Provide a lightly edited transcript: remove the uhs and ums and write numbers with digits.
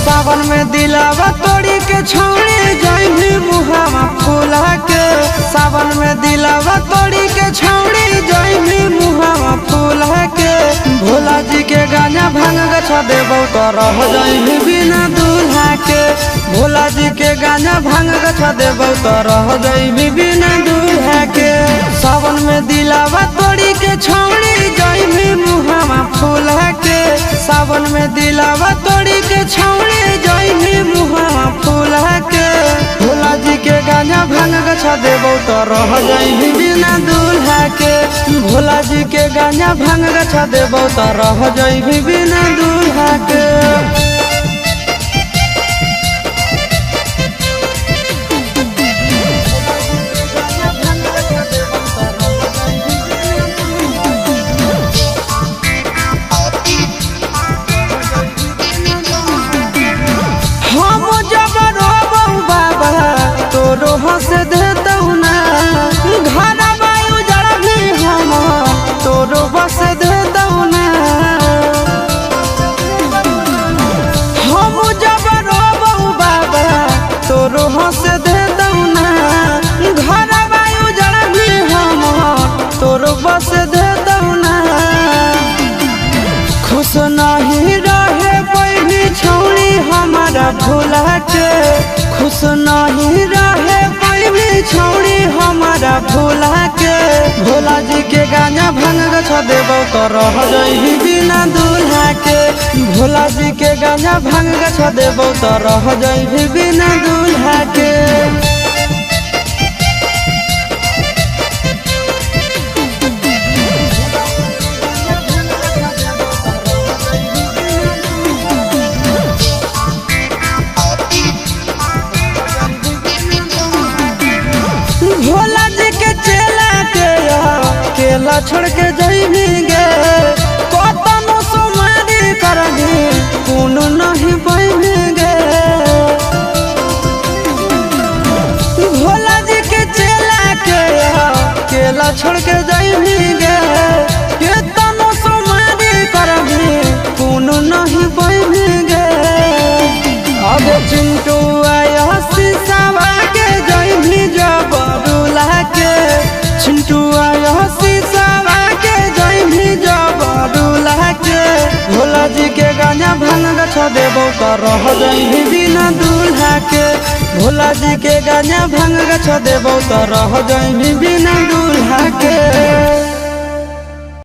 सावन में दिलावा तोड़ी के छौड़ी जाइबी मुहावा फूला के। सावन में दिलावा तोड़ी के छौड़ी जाइबी मुहावा फूला के। भोला जी के गाना भांग गछा देबो तो रह जाइबी बिना दूल्हा के। भोला जी के गाना भांग गछा देबो तो रह जाइबी बिना दूल्हा के। सावन में दिलावा तोड़ी के छौड़ी जाइबी मुहावा फूला के। सावन में दिलावा तोड़ी के छौड़ी जाइबी मुहावा फूला के। भोला जी के गाना भांग गछा देबो तो रह जाइबी बिना दूल्हा के। भोला जी के गाना भांग गछा देबो तो रह जाइबी बिना दूल्हा के। हंस देतौ ना घर वायु जड़ भी हम तोरो बस देतौ ना। हम जब रोबौ बाबा तोरो हंस देतौ ना घर वायु जड़ भी हम तोरो बस देतौ ना। खुश नहीं रहे कोई भी छौड़ी हमारा भोला के। खुश नहीं रहे कोई भी छौड़ी हमारा भोला के। भोला जी के गाना भांग गछा देबो तो रह जाइबी बिना दूल्हा के। भोला जी के गाना भांग गछा देबो तो रह जाइबी बिना दूल्हा के। भोला जी के चेला के केला छोड़ के जाइबी गे। कतनो सोमारी करबी कोनो नहीं पाइबी गे। भोला जी के चेला के केला छोड़ के जाइबी गे। कतनो सोमारी करबी कोनो नहीं पाइबी गे। अब चिंटू आया शीशावा के जाइबी जब के। चिंटू आया शीशावा के जाइबी जब दूल्हा के। भोला जी के गाना भांग गछा देबो तो रह जाइबी बिना दूल्हा के। भोला जी के गाना भांग गछा देबो तो रह जाइबी बिना दूल्हा के।